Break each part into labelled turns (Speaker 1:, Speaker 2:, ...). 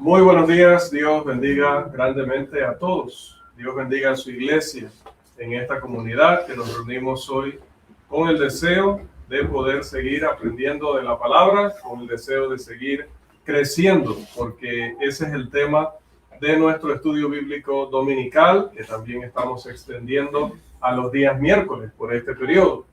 Speaker 1: Muy buenos días, Dios bendiga grandemente a todos. Dios bendiga a su iglesia en esta comunidad que nos reunimos hoy con el deseo de poder seguir aprendiendo de la palabra, con el deseo de seguir creciendo, porque ese es el tema de nuestro estudio bíblico dominical, que también estamos extendiendo a los días miércoles por este periodo.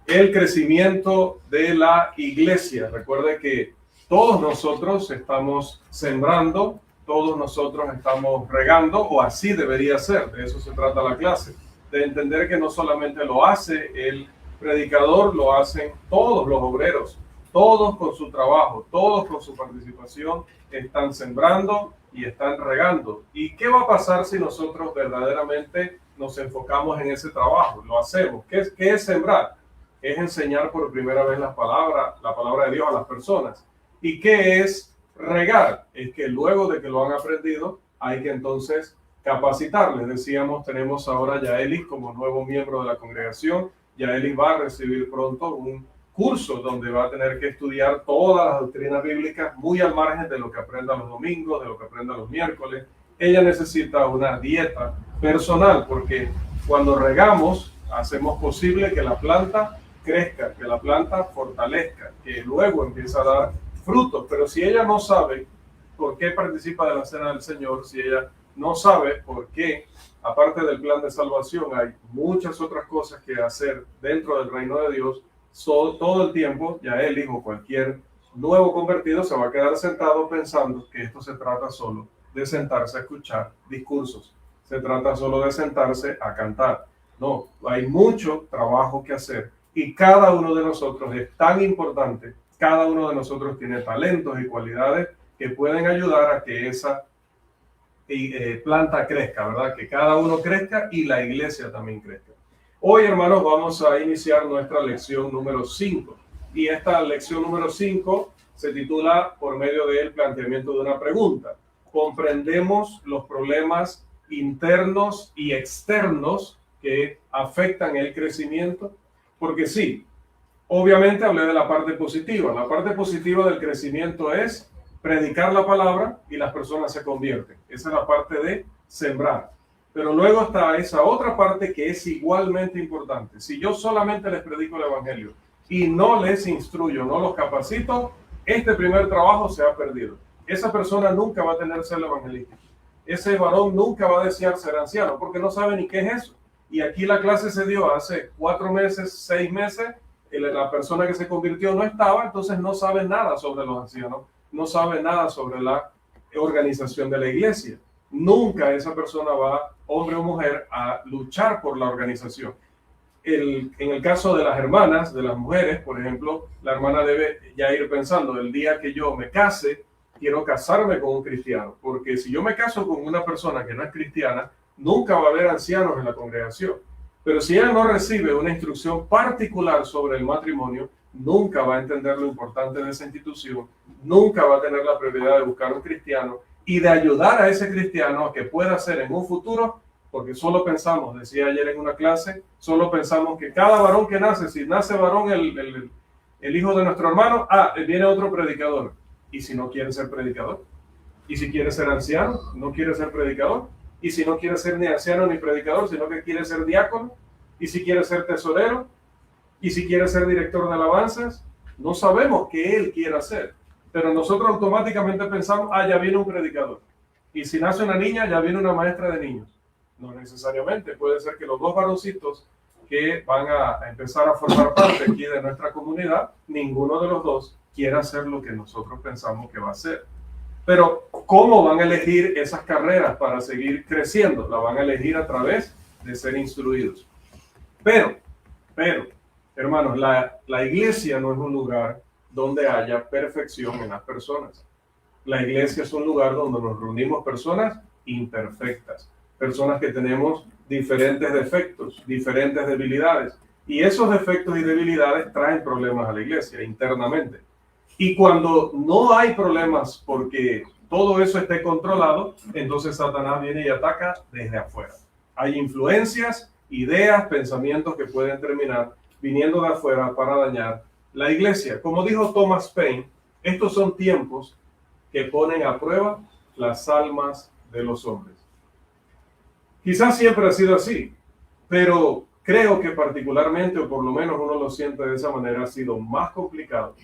Speaker 1: El crecimiento de la iglesia. Recuerde que todos nosotros estamos sembrando, todos nosotros estamos regando, o así debería ser. De eso se trata la clase, de entender que no solamente lo hace el predicador, lo hacen todos los obreros, todos con su trabajo, todos con su participación, están sembrando y están regando. ¿Y qué va a pasar si nosotros verdaderamente nos enfocamos en ese trabajo? Lo hacemos. ¿Qué es sembrar? Es enseñar por primera vez la palabra de Dios a las personas. ¿Y qué es regar? Es que luego de que lo han aprendido, hay que entonces capacitarles. Decíamos, tenemos ahora a Yaelis como nuevo miembro de la congregación. Yaelis va a recibir pronto un curso donde va a tener que estudiar todas las doctrinas bíblicas, muy al margen de lo que aprenda los domingos, de lo que aprenda los miércoles. Ella necesita una dieta personal, porque cuando regamos, hacemos posible que la planta crezca, que la planta fortalezca, que luego empiece a dar frutos. Pero si ella no sabe por qué participa de la cena del Señor, si ella no sabe por qué, aparte del plan de salvación, hay muchas otras cosas que hacer dentro del reino de Dios, todo el tiempo, ya él o cualquier nuevo convertido se va a quedar sentado pensando que esto se trata solo de sentarse a escuchar discursos, se trata solo de sentarse a cantar. No, hay mucho trabajo que hacer y cada uno de nosotros es tan importante. Cada uno de nosotros tiene talentos y cualidades que pueden ayudar a que esa planta crezca, ¿verdad? Que cada uno crezca y la iglesia también crezca. Hoy, hermanos, vamos a iniciar nuestra lección número 5. Y esta lección número 5 se titula, por medio del planteamiento de una pregunta: ¿comprendemos los problemas internos y externos que afectan el crecimiento? Porque sí, obviamente hablé de la parte positiva. La parte positiva del crecimiento es predicar la palabra y las personas se convierten. Esa es la parte de sembrar. Pero luego está esa otra parte que es igualmente importante. Si yo solamente les predico el evangelio y no les instruyo, no los capacito, este primer trabajo se ha perdido. Esa persona nunca va a tener celo evangelístico. Ese varón nunca va a desear ser anciano porque no sabe ni qué es eso. Y aquí la clase se dio hace 4 meses, 6 meses. La persona que se convirtió no estaba, entonces no sabe nada sobre los ancianos, no sabe nada sobre la organización de la iglesia. Nunca esa persona va, hombre o mujer, a luchar por la organización. En el caso de las hermanas, de las mujeres, por ejemplo, la hermana debe ya ir pensando: el día que yo me case, quiero casarme con un cristiano, porque si yo me caso con una persona que no es cristiana, nunca va a haber ancianos en la congregación. Pero si ella no recibe una instrucción particular sobre el matrimonio, nunca va a entender lo importante de esa institución, nunca va a tener la prioridad de buscar un cristiano y de ayudar a ese cristiano a que pueda ser en un futuro, porque solo pensamos, decía ayer en una clase, solo pensamos que cada varón que nace, si nace varón el hijo de nuestro hermano, viene otro predicador. ¿Y si no quiere ser predicador? ¿Y si quiere ser anciano? ¿No quiere ser predicador? ¿Y si no quiere ser ni anciano ni predicador, sino que quiere ser diácono? ¿Y si quiere ser tesorero? ¿Y si quiere ser director de alabanzas? No sabemos qué él quiere hacer, pero nosotros automáticamente pensamos: ya viene un predicador. Y si nace una niña, ya viene una maestra de niños. No necesariamente, puede ser que los dos varoncitos que van a empezar a formar parte aquí de nuestra comunidad, ninguno de los dos quiera hacer lo que nosotros pensamos que va a hacer. Pero ¿cómo van a elegir esas carreras para seguir creciendo? La van a elegir a través de ser instruidos. Pero, hermanos, la iglesia no es un lugar donde haya perfección en las personas. La iglesia es un lugar donde nos reunimos personas imperfectas, personas que tenemos diferentes defectos, diferentes debilidades. Y esos defectos y debilidades traen problemas a la iglesia internamente. Y cuando no hay problemas porque todo eso esté controlado, entonces Satanás viene y ataca desde afuera. Hay influencias, ideas, pensamientos que pueden terminar viniendo de afuera para dañar la iglesia. Como dijo Thomas Paine, estos son tiempos que ponen a prueba las almas de los hombres. Quizás siempre ha sido así, pero creo que particularmente, o por lo menos uno lo siente de esa manera, ha sido más complicado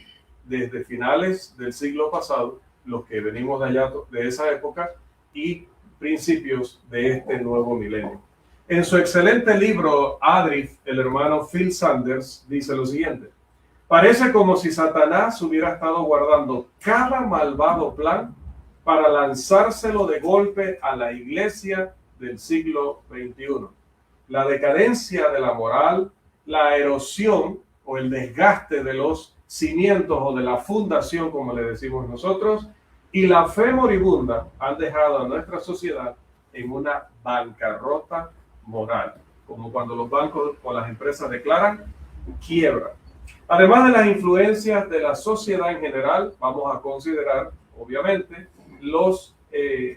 Speaker 1: desde finales del siglo pasado, los que venimos de allá, de esa época, y principios de este nuevo milenio. En su excelente libro, Adrift, el hermano Phil Sanders dice lo siguiente: parece como si Satanás hubiera estado guardando cada malvado plan para lanzárselo de golpe a la iglesia del siglo XXI. La decadencia de la moral, la erosión o el desgaste de los cimientos o de la fundación, como le decimos nosotros, y la fe moribunda han dejado a nuestra sociedad en una bancarrota moral, como cuando los bancos o las empresas declaran quiebra. Además de las influencias de la sociedad en general, vamos a considerar, obviamente, los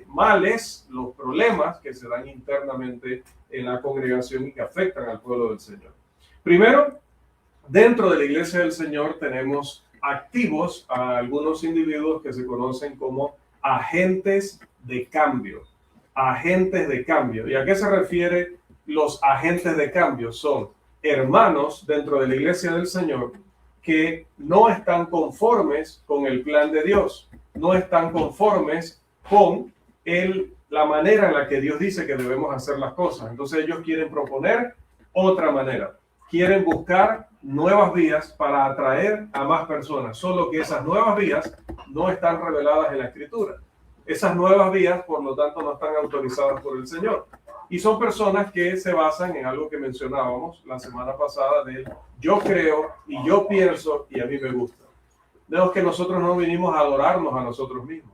Speaker 1: males, los problemas que se dan internamente en la congregación y que afectan al pueblo del Señor. Primero, dentro de la iglesia del Señor tenemos activos a algunos individuos que se conocen como agentes de cambio. Agentes de cambio. ¿Y a qué se refiere los agentes de cambio? Son hermanos dentro de la iglesia del Señor que no están conformes con el plan de Dios, no están conformes con la manera en la que Dios dice que debemos hacer las cosas. Entonces ellos quieren proponer otra manera, quieren buscar nuevas vías para atraer a más personas, solo que esas nuevas vías no están reveladas en la Escritura. Esas nuevas vías, por lo tanto, no están autorizadas por el Señor. Y son personas que se basan en algo que mencionábamos la semana pasada de yo creo y yo pienso y a mí me gusta. Vemos que nosotros no vinimos a adorarnos a nosotros mismos.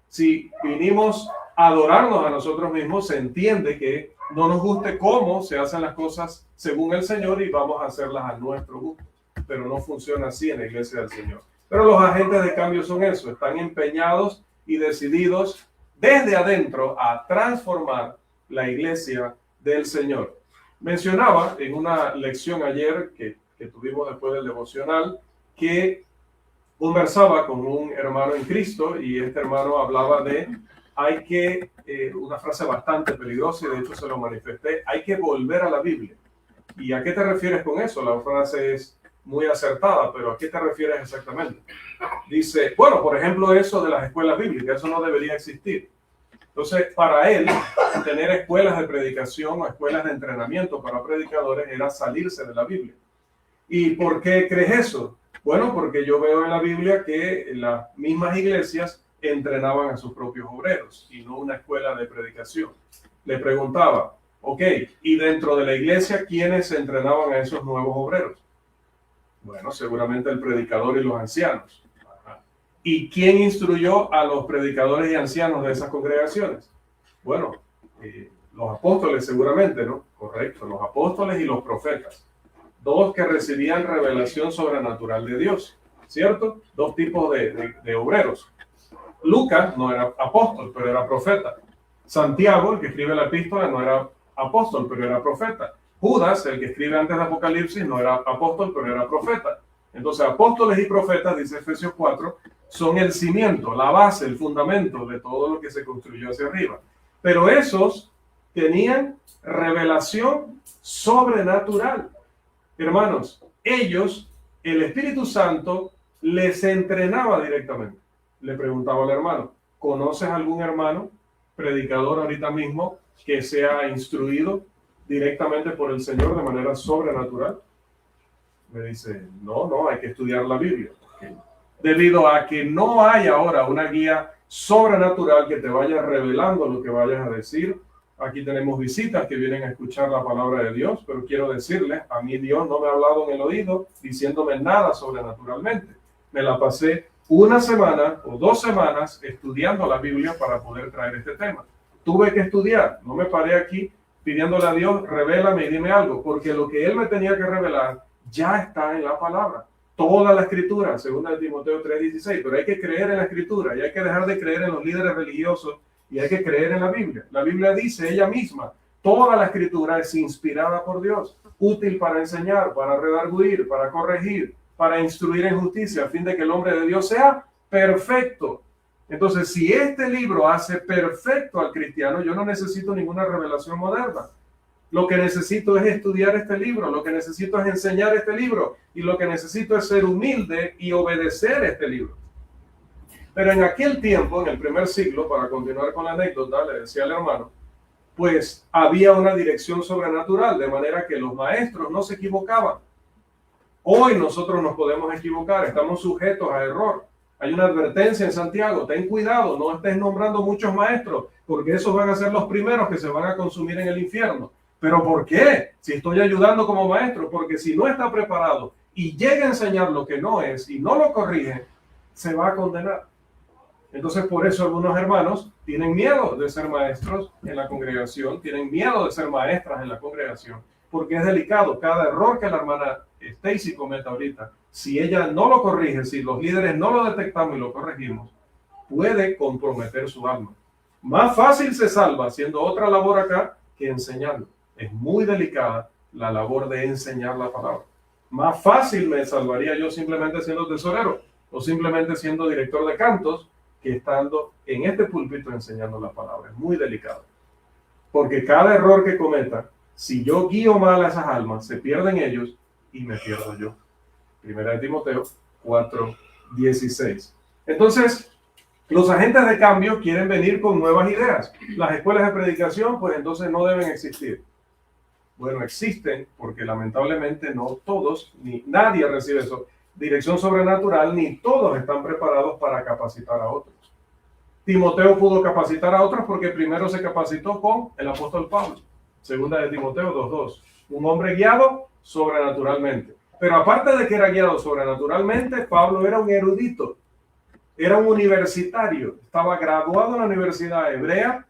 Speaker 1: Si vinimos a adorarnos a nosotros mismos, se entiende que no nos guste cómo se hacen las cosas según el Señor y vamos a hacerlas a nuestro gusto. Pero no funciona así en la iglesia del Señor. Pero los agentes de cambio son eso, están empeñados y decididos desde adentro a transformar la iglesia del Señor. Mencionaba en una lección ayer que tuvimos después del devocional que conversaba con un hermano en Cristo y este hermano hablaba de una frase bastante peligrosa y de hecho se lo manifesté, hay que volver a la Biblia. ¿Y a qué te refieres con eso? La frase es muy acertada, pero ¿a qué te refieres exactamente? Dice, bueno, por ejemplo, eso de las escuelas bíblicas, eso no debería existir. Entonces, para él, tener escuelas de predicación o escuelas de entrenamiento para predicadores era salirse de la Biblia. ¿Y por qué crees eso? Bueno, porque yo veo en la Biblia que las mismas iglesias entrenaban a sus propios obreros y no una escuela de predicación. Le preguntaba, ok, ¿y dentro de la iglesia quiénes entrenaban a esos nuevos obreros? Bueno, seguramente el predicador y los ancianos. ¿Y quién instruyó a los predicadores y ancianos de esas congregaciones? Bueno, los apóstoles seguramente, ¿no? Correcto, los apóstoles y los profetas. Dos que recibían revelación sobrenatural de Dios, ¿cierto? Dos tipos de obreros. Lucas no era apóstol, pero era profeta. Santiago, el que escribe la epístola, no era apóstol, pero era profeta. Judas, el que escribe antes de Apocalipsis, no era apóstol, pero era profeta. Entonces, apóstoles y profetas, dice Efesios 4, son el cimiento, la base, el fundamento de todo lo que se construyó hacia arriba. Pero esos tenían revelación sobrenatural. Hermanos, ellos, el Espíritu Santo, les entrenaba directamente. Le preguntaba al hermano, ¿conoces algún hermano predicador ahorita mismo que sea instruido directamente por el Señor de manera sobrenatural? Me dice, no, hay que estudiar la Biblia. Debido a que no hay ahora una guía sobrenatural que te vaya revelando lo que vayas a decir. Aquí tenemos visitas que vienen a escuchar la palabra de Dios, pero quiero decirles, a mí Dios no me ha hablado en el oído diciéndome nada sobrenaturalmente. Me la pasé una semana o 2 semanas estudiando la Biblia para poder traer este tema. Tuve que estudiar, no me paré aquí pidiéndole a Dios, revélame y dime algo, porque lo que Él me tenía que revelar ya está en la palabra. Toda la escritura, según Timoteo 3:16, pero hay que creer en la escritura y hay que dejar de creer en los líderes religiosos y hay que creer en la Biblia. La Biblia dice ella misma, toda la escritura es inspirada por Dios, útil para enseñar, para redarguir, para corregir, para instruir en justicia, a fin de que el hombre de Dios sea perfecto, Entonces, si este libro hace perfecto al cristiano, yo no necesito ninguna revelación moderna. Lo que necesito es estudiar este libro, lo que necesito es enseñar este libro, y lo que necesito es ser humilde y obedecer este libro. Pero en aquel tiempo, en el primer siglo, para continuar con la anécdota, le decía al hermano, pues había una dirección sobrenatural, de manera que los maestros no se equivocaban. Hoy nosotros nos podemos equivocar, estamos sujetos a error. Hay una advertencia en Santiago, ten cuidado, no estés nombrando muchos maestros, porque esos van a ser los primeros que se van a consumir en el infierno. ¿Pero por qué? Si estoy ayudando como maestro, porque si no está preparado y llega a enseñar lo que no es y no lo corrige, se va a condenar. Entonces, por eso algunos hermanos tienen miedo de ser maestros en la congregación, tienen miedo de ser maestras en la congregación, porque es delicado. Cada error que la hermana Stacy cometa ahorita, si ella no lo corrige, si los líderes no lo detectamos y lo corregimos, puede comprometer su alma. Más fácil se salva haciendo otra labor acá que enseñando. Es muy delicada la labor de enseñar la palabra. Más fácil me salvaría yo simplemente siendo tesorero o simplemente siendo director de cantos que estando en este púlpito enseñando la palabra. Es muy delicado. Porque cada error que cometa, si yo guío mal a esas almas, se pierden ellos y me pierdo yo. Primera de Timoteo 4:16. Entonces, los agentes de cambio quieren venir con nuevas ideas. Las escuelas de predicación, pues entonces no deben existir. Bueno, existen porque lamentablemente no todos, ni nadie recibe eso. Dirección sobrenatural, ni todos están preparados para capacitar a otros. Timoteo pudo capacitar a otros porque primero se capacitó con el apóstol Pablo. Segunda de Timoteo 2:2. Un hombre guiado sobrenaturalmente. Pero aparte de que era guiado sobrenaturalmente, Pablo era un erudito. Era un universitario. Estaba graduado en la Universidad Hebrea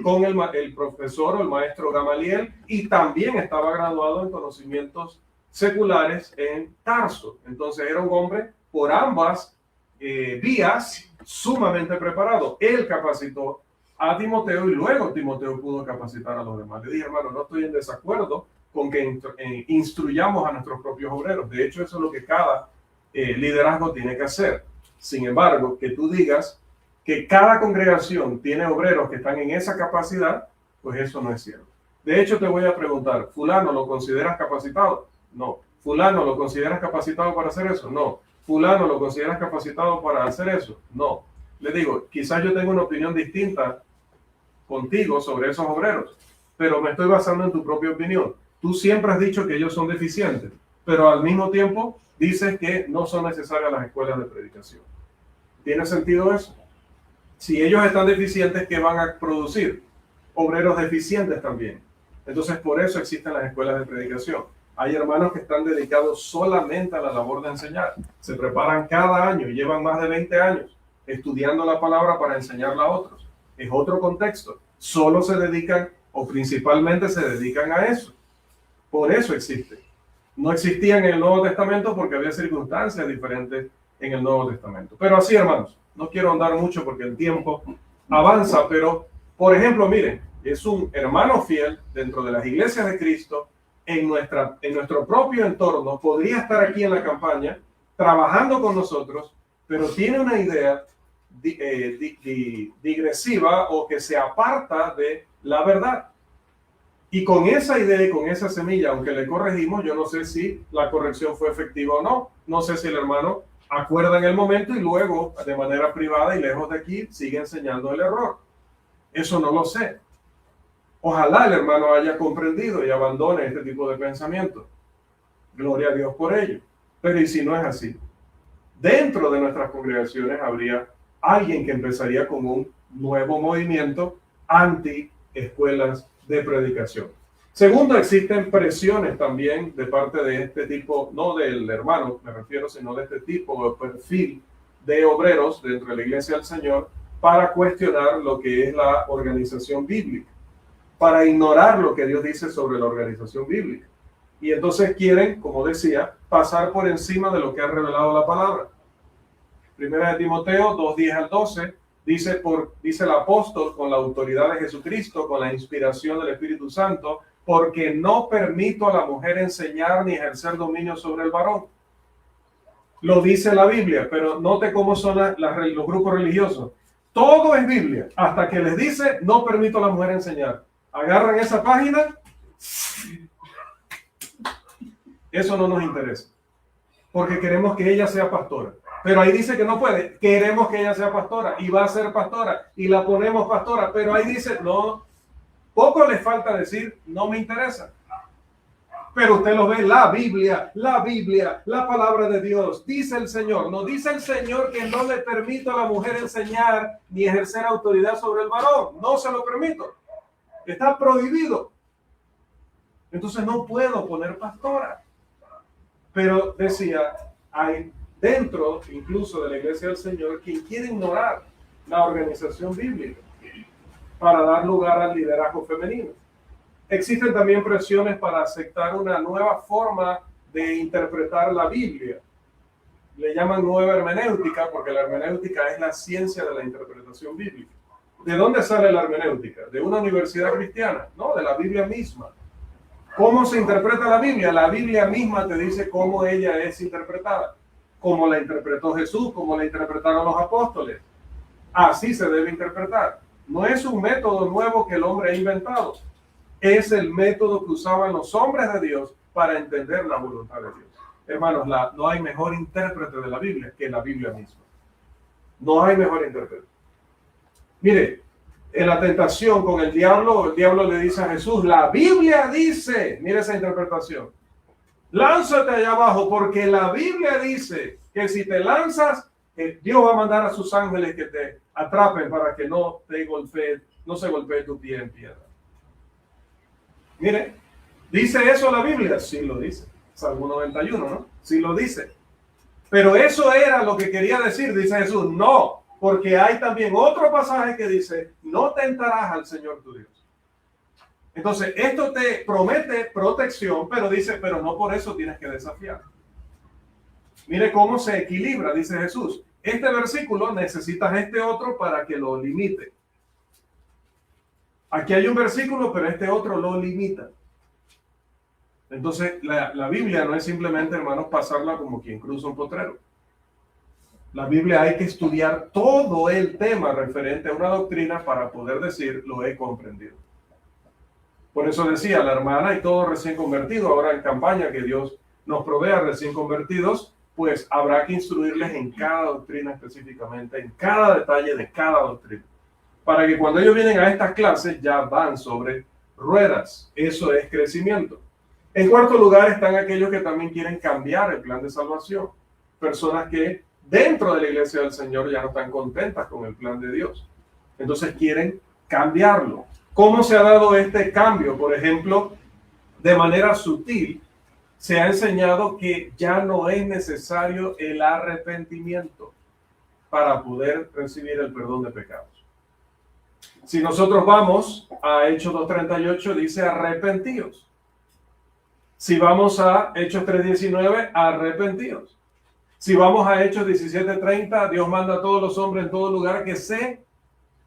Speaker 1: con el profesor o el maestro Gamaliel, y también estaba graduado en conocimientos seculares en Tarso. Entonces era un hombre por ambas vías sumamente preparado. Él capacitó a Timoteo y luego Timoteo pudo capacitar a los demás. Le dije, hermano, no estoy en desacuerdo con que instruyamos a nuestros propios obreros. De hecho, eso es lo que cada liderazgo tiene que hacer. Sin embargo, que tú digas que cada congregación tiene obreros que están en esa capacidad, pues eso no es cierto. De hecho, te voy a preguntar, ¿fulano lo consideras capacitado? No. ¿Fulano lo consideras capacitado para hacer eso? No. ¿Fulano lo consideras capacitado para hacer eso? No. Le digo, quizás yo tengo una opinión distinta contigo sobre esos obreros, pero me estoy basando en tu propia opinión. Tú siempre has dicho que ellos son deficientes, pero al mismo tiempo dices que no son necesarias las escuelas de predicación. ¿Tiene sentido eso? Si ellos están deficientes, ¿qué van a producir? Obreros deficientes también. Entonces, por eso existen las escuelas de predicación. Hay hermanos que están dedicados solamente a la labor de enseñar. Se preparan cada año, llevan más de 20 años estudiando la palabra para enseñarla a otros. Es otro contexto. Solo se dedican, o principalmente se dedican a eso. Por eso existe. No existían en el Nuevo Testamento porque había circunstancias diferentes en el Nuevo Testamento. Pero así, hermanos, no quiero andar mucho porque el tiempo avanza, pero, por ejemplo, miren, es un hermano fiel dentro de las iglesias de Cristo, en nuestro propio entorno, podría estar aquí en la campaña, trabajando con nosotros, pero tiene una idea digresiva o que se aparta de la verdad. Y con esa idea y con esa semilla, aunque le corregimos, yo no sé si la corrección fue efectiva o no. No sé si el hermano acuerda en el momento y luego, de manera privada y lejos de aquí, sigue enseñando el error. Eso no lo sé. Ojalá el hermano haya comprendido y abandone este tipo de pensamiento. Gloria a Dios por ello. Pero ¿y si no es así? Dentro de nuestras congregaciones habría alguien que empezaría con un nuevo movimiento anti-escuelas de predicación. Segundo, existen presiones también de parte de este tipo, no del hermano, me refiero, sino de este tipo de perfil de obreros dentro de la Iglesia del Señor para cuestionar lo que es la organización bíblica, para ignorar lo que Dios dice sobre la organización bíblica. Y entonces quieren, como decía, pasar por encima de lo que ha revelado la palabra. Primera de Timoteo 2:10-12 dice el apóstol, con la autoridad de Jesucristo, con la inspiración del Espíritu Santo, porque no permito a la mujer enseñar ni ejercer dominio sobre el varón. Lo dice la Biblia, pero note cómo son los grupos religiosos. Todo es Biblia, hasta que les dice, no permito a la mujer enseñar. Agarran esa página, eso no nos interesa, porque queremos que ella sea pastora. Pero ahí dice que no puede, queremos que ella sea pastora, y va a ser pastora, y la ponemos pastora, pero ahí dice, no, poco le falta decir, no me interesa. Pero usted lo ve, la Biblia, la palabra de Dios, dice el Señor. No dice el Señor que no le permito a la mujer enseñar ni ejercer autoridad sobre el varón. No se lo permito. Está prohibido. Entonces no puedo poner pastora. Pero decía, hay dentro incluso de la iglesia del Señor quien quiere ignorar la organización bíblica para dar lugar al liderazgo femenino. Existen también presiones para aceptar una nueva forma de interpretar la Biblia. Le llaman nueva hermenéutica porque la hermenéutica es la ciencia de la interpretación bíblica. ¿De dónde sale la hermenéutica? ¿De una universidad cristiana? No, de la Biblia misma. ¿Cómo se interpreta la Biblia? La Biblia misma te dice cómo ella es interpretada. Cómo la interpretó Jesús, cómo la interpretaron los apóstoles. Así se debe interpretar. No es un método nuevo que el hombre ha inventado. Es el método que usaban los hombres de Dios para entender la voluntad de Dios. Hermanos, no hay mejor intérprete de la Biblia que la Biblia misma. No hay mejor intérprete. Mire, en la tentación con el diablo le dice a Jesús, la Biblia dice, mire esa interpretación, lánzate allá abajo porque la Biblia dice que si te lanzas, Dios va a mandar a sus ángeles que te atrapen para que no se golpee tu pie en piedra. Mire, ¿dice eso la Biblia? Sí lo dice. Salmo 91, ¿no? Sí lo dice. Pero eso era lo que quería decir, dice Jesús. No, porque hay también otro pasaje que dice, no tentarás al Señor tu Dios. Entonces, esto te promete protección, pero dice, pero no por eso tienes que desafiar. Mire cómo se equilibra, dice Jesús. Este versículo necesitas este otro para que lo limite. Aquí hay un versículo, pero este otro lo limita. Entonces, la Biblia no es simplemente, hermanos, pasarla como quien cruza un potrero. La Biblia hay que estudiar todo el tema referente a una doctrina para poder decir, lo he comprendido. Por eso decía la hermana y todo recién convertido, ahora en campaña que Dios nos provea recién convertidos, pues habrá que instruirles en cada doctrina específicamente, en cada detalle de cada doctrina. Para que cuando ellos vienen a estas clases ya van sobre ruedas. Eso es crecimiento. En cuarto lugar están aquellos que también quieren cambiar el plan de salvación. Personas que dentro de la iglesia del Señor ya no están contentas con el plan de Dios. Entonces quieren cambiarlo. ¿Cómo se ha dado este cambio? Por ejemplo, de manera sutil, se ha enseñado que ya no es necesario el arrepentimiento para poder recibir el perdón de pecados. Si nosotros vamos a Hechos 2:38, dice arrepentíos. Si vamos a Hechos 3:19, arrepentíos. Si vamos a Hechos 17:30, Dios manda a todos los hombres en todo lugar que se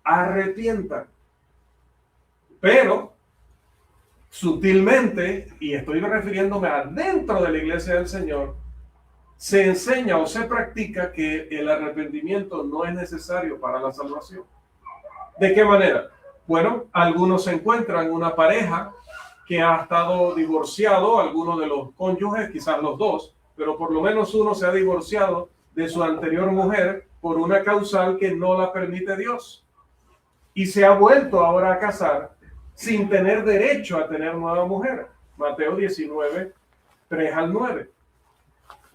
Speaker 1: arrepientan. Pero, sutilmente, y estoy refiriéndome a dentro de la iglesia del Señor, se enseña o se practica que el arrepentimiento no es necesario para la salvación. ¿De qué manera? Bueno, algunos se encuentran una pareja que ha estado divorciado, alguno de los cónyuges, quizás los dos, pero por lo menos uno se ha divorciado de su anterior mujer por una causal que no la permite Dios. Y se ha vuelto ahora a casar sin tener derecho a tener nueva mujer. Mateo 19, 3 al 9.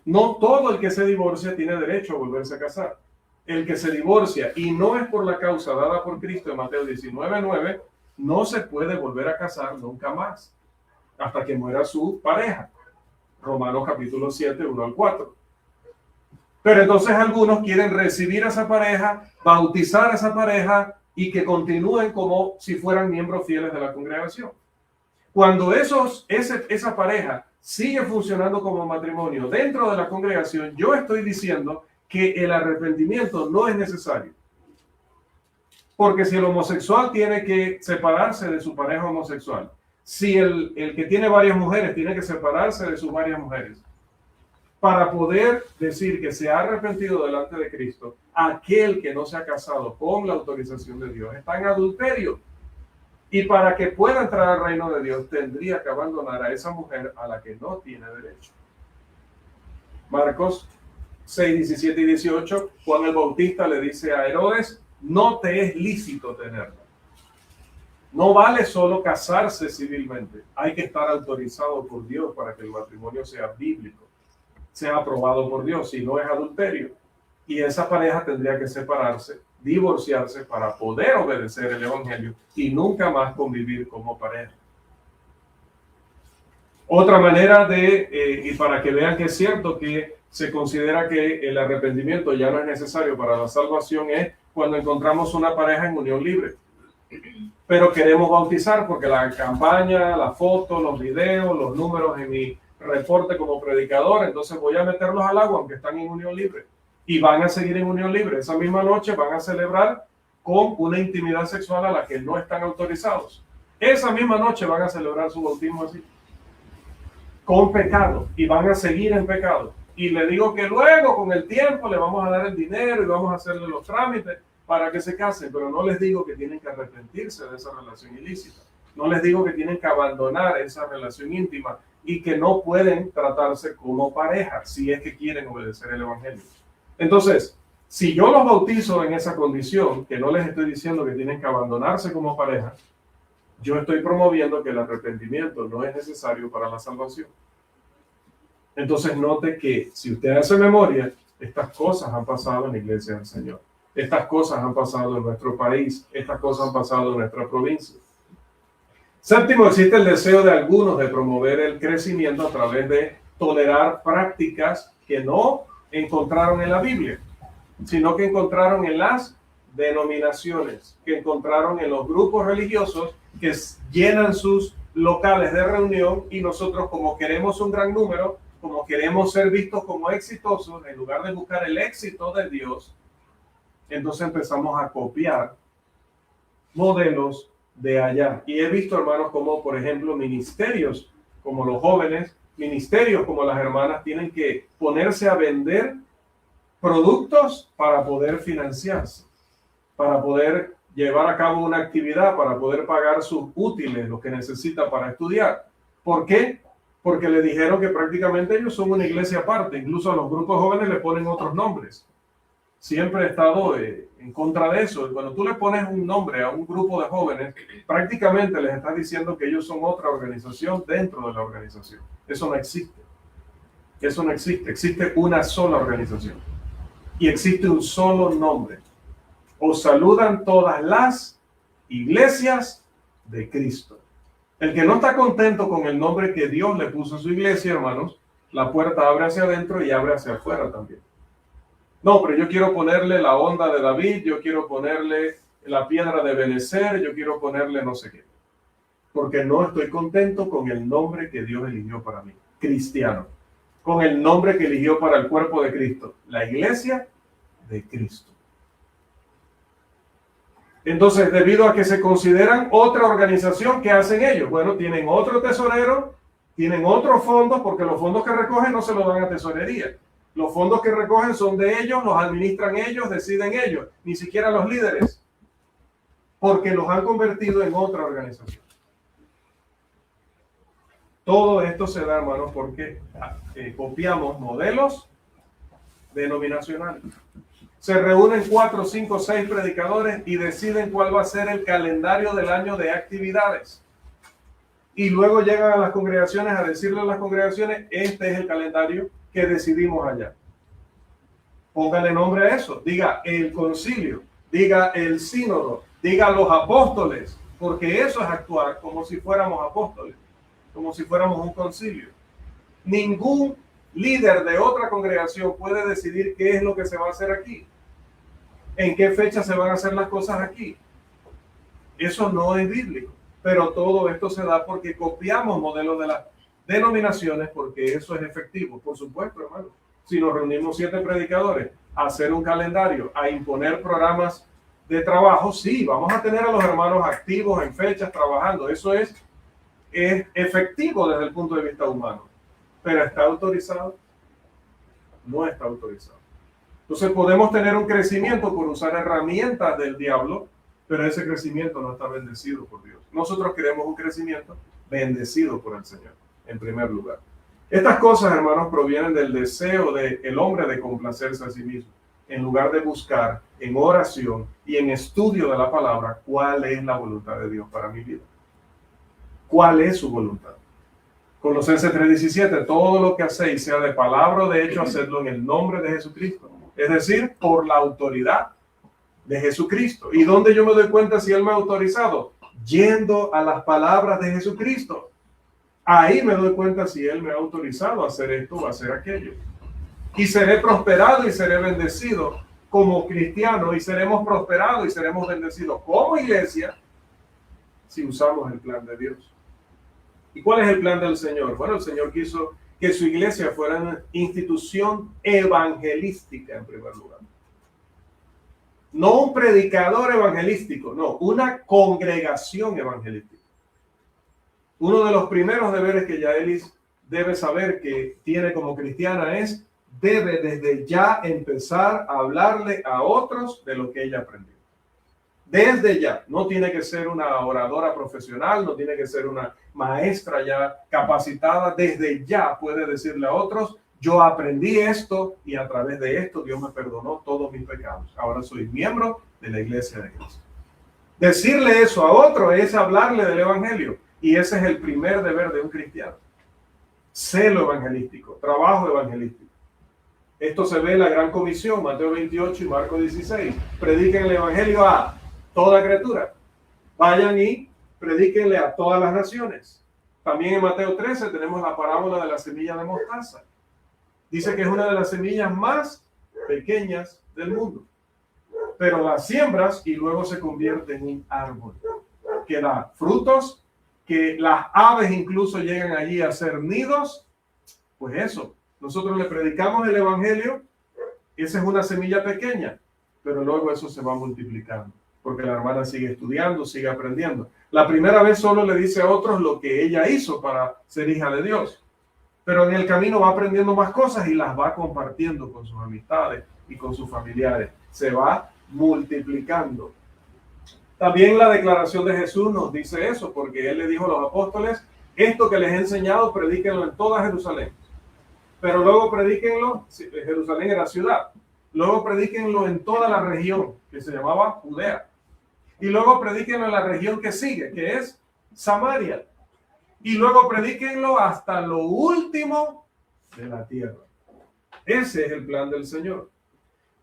Speaker 1: No todo el que se divorcia tiene derecho a volverse a casar. El que se divorcia y no es por la causa dada por Cristo en Mateo 19, 9, no se puede volver a casar nunca más hasta que muera su pareja. Romanos capítulo 7, 1 al 4. Pero entonces algunos quieren recibir a esa pareja, bautizar a esa pareja y que continúen como si fueran miembros fieles de la congregación. Cuando esa pareja sigue funcionando como matrimonio dentro de la congregación, yo estoy diciendo que el arrepentimiento no es necesario. Porque si el homosexual tiene que separarse de su pareja homosexual, si el que tiene varias mujeres tiene que separarse de sus varias mujeres, para poder decir que se ha arrepentido delante de Cristo, aquel que no se ha casado con la autorización de Dios está en adulterio. Y para que pueda entrar al reino de Dios, tendría que abandonar a esa mujer a la que no tiene derecho. Marcos 6, 17 y 18, Juan el Bautista le dice a Herodes, no te es lícito tenerla. No vale solo casarse civilmente, hay que estar autorizado por Dios para que el matrimonio sea bíblico, sea aprobado por Dios, si no es adulterio. Y esa pareja tendría que separarse, divorciarse para poder obedecer el evangelio y nunca más convivir como pareja. Otra manera y para que vean que es cierto que se considera que el arrepentimiento ya no es necesario para la salvación, es cuando encontramos una pareja en unión libre. Pero queremos bautizar porque la campaña, la foto, los videos, los números en mi reporte como predicador, entonces voy a meterlos al agua aunque están en unión libre. Y van a seguir en unión libre. Esa misma noche van a celebrar con una intimidad sexual a la que no están autorizados. Esa misma noche van a celebrar su bautismo así, con pecado, y van a seguir en pecado. Y le digo que luego, con el tiempo, le vamos a dar el dinero y vamos a hacerle los trámites para que se casen, pero no les digo que tienen que arrepentirse de esa relación ilícita. No les digo que tienen que abandonar esa relación íntima y que no pueden tratarse como pareja si es que quieren obedecer el evangelio. Entonces, si yo los bautizo en esa condición, que no les estoy diciendo que tienen que abandonarse como pareja, yo estoy promoviendo que el arrepentimiento no es necesario para la salvación. Entonces note que si usted hace memoria, estas cosas han pasado en la iglesia del Señor. Estas cosas han pasado en nuestro país. Estas cosas han pasado en nuestra provincia. Séptimo, existe el deseo de algunos de promover el crecimiento a través de tolerar prácticas que no encontraron en la Biblia, sino que encontraron en las denominaciones, que encontraron en los grupos religiosos que llenan sus locales de reunión, y nosotros, como queremos un gran número, como queremos ser vistos como exitosos, en lugar de buscar el éxito de Dios, entonces empezamos a copiar modelos de allá. Y he visto, hermanos, como por ejemplo ministerios como los jóvenes, ministerios como las hermanas, tienen que ponerse a vender productos para poder financiarse, para poder llevar a cabo una actividad, para poder pagar sus útiles, lo que necesita para estudiar. ¿Por qué? Porque le dijeron que prácticamente ellos son una iglesia aparte. Incluso a los grupos jóvenes le ponen otros nombres. Siempre he estado en contra de eso. Cuando tú le pones un nombre a un grupo de jóvenes, prácticamente les estás diciendo que ellos son otra organización dentro de la organización. Eso no existe. Eso no existe. Existe una sola organización. Y existe un solo nombre. Os saludan todas las iglesias de Cristo. El que no está contento con el nombre que Dios le puso a su iglesia, hermanos, la puerta abre hacia adentro y abre hacia afuera también. No, pero yo quiero ponerle la onda de David, yo quiero ponerle la piedra de Benecer, yo quiero ponerle no sé qué. Porque no estoy contento con el nombre que Dios eligió para mí, cristiano. Con el nombre que eligió para el cuerpo de Cristo, la iglesia de Cristo. Entonces, debido a que se consideran otra organización, ¿qué hacen ellos? Bueno, tienen otro tesorero, tienen otros fondos, porque los fondos que recogen no se los dan a tesorería. Los fondos que recogen son de ellos, los administran ellos, deciden ellos, ni siquiera los líderes, porque los han convertido en otra organización. Todo esto se da, hermanos, porque copiamos modelos denominacionales. Se reúnen 4, 5, 6 predicadores y deciden cuál va a ser el calendario del año de actividades. Y luego llegan a las congregaciones a decirle a las congregaciones, este es el calendario que decidimos allá. Póngale nombre a eso. Diga el concilio, diga el sínodo, diga los apóstoles, porque eso es actuar como si fuéramos apóstoles, como si fuéramos un concilio. Ningún líder de otra congregación puede decidir qué es lo que se va a hacer aquí, en qué fecha se van a hacer las cosas aquí. Eso no es bíblico, pero todo esto se da porque copiamos modelos de las denominaciones, porque eso es efectivo. Por supuesto, hermano, si nos reunimos 7 predicadores a hacer un calendario, a imponer programas de trabajo, sí, vamos a tener a los hermanos activos en fechas trabajando. Eso es efectivo desde el punto de vista humano, pero ¿está autorizado? no está autorizado. Entonces podemos tener un crecimiento por usar herramientas del diablo, pero ese crecimiento no está bendecido por Dios. Nosotros queremos un crecimiento bendecido por el Señor, en primer lugar. Estas cosas, hermanos, provienen del deseo del hombre de complacerse a sí mismo, en lugar de buscar en oración y en estudio de la palabra cuál es la voluntad de Dios para mi vida. ¿Cuál es su voluntad? Colosenses 3:17, todo lo que hacéis, sea de palabra o de hecho, hacedlo en el nombre de Jesucristo. Es decir, por la autoridad de Jesucristo. ¿Y dónde yo me doy cuenta si Él me ha autorizado? Yendo a las palabras de Jesucristo. Ahí me doy cuenta si Él me ha autorizado a hacer esto o a hacer aquello. Y seré prosperado y seré bendecido como cristiano, y seremos prosperados y seremos bendecidos como iglesia si usamos el plan de Dios. ¿Y cuál es el plan del Señor? Bueno, el Señor quiso que su iglesia fuera una institución evangelística en primer lugar. No un predicador evangelístico, no, una congregación evangelística. Uno de los primeros deberes que Yaelis debe saber que tiene como cristiana es, debe desde ya empezar a hablarle a otros de lo que ella aprendió. Desde ya, no tiene que ser una oradora profesional, no tiene que ser una maestra ya capacitada, desde ya puede decirle a otros, yo aprendí esto y a través de esto Dios me perdonó todos mis pecados. Ahora soy miembro de la iglesia de Cristo. Decirle eso a otro es hablarle del evangelio, y ese es el primer deber de un cristiano. Celo evangelístico, trabajo evangelístico. Esto se ve en la Gran Comisión, Mateo 28 y Marcos 16. Prediquen el evangelio a toda criatura. Vayan y predíquenle a todas las naciones. También en Mateo 13 tenemos la parábola de la semilla de mostaza. Dice que es una de las semillas más pequeñas del mundo. Pero las siembras y luego se convierte en un árbol que da frutos, que las aves incluso llegan allí a hacer nidos. Pues eso, nosotros le predicamos el evangelio, esa es una semilla pequeña, pero luego eso se va multiplicando, porque la hermana sigue estudiando, sigue aprendiendo. La primera vez solo le dice a otros lo que ella hizo para ser hija de Dios, pero en el camino va aprendiendo más cosas y las va compartiendo con sus amistades y con sus familiares. Se va multiplicando. También la declaración de Jesús nos dice eso, porque Él le dijo a los apóstoles, esto que les he enseñado, predíquenlo en toda Jerusalén. Pero luego predíquenlo, Jerusalén era ciudad, luego predíquenlo en toda la región que se llamaba Judea. Y luego predíquenlo en la región que sigue, que es Samaria. Y luego predíquenlo hasta lo último de la tierra. Ese es el plan del Señor.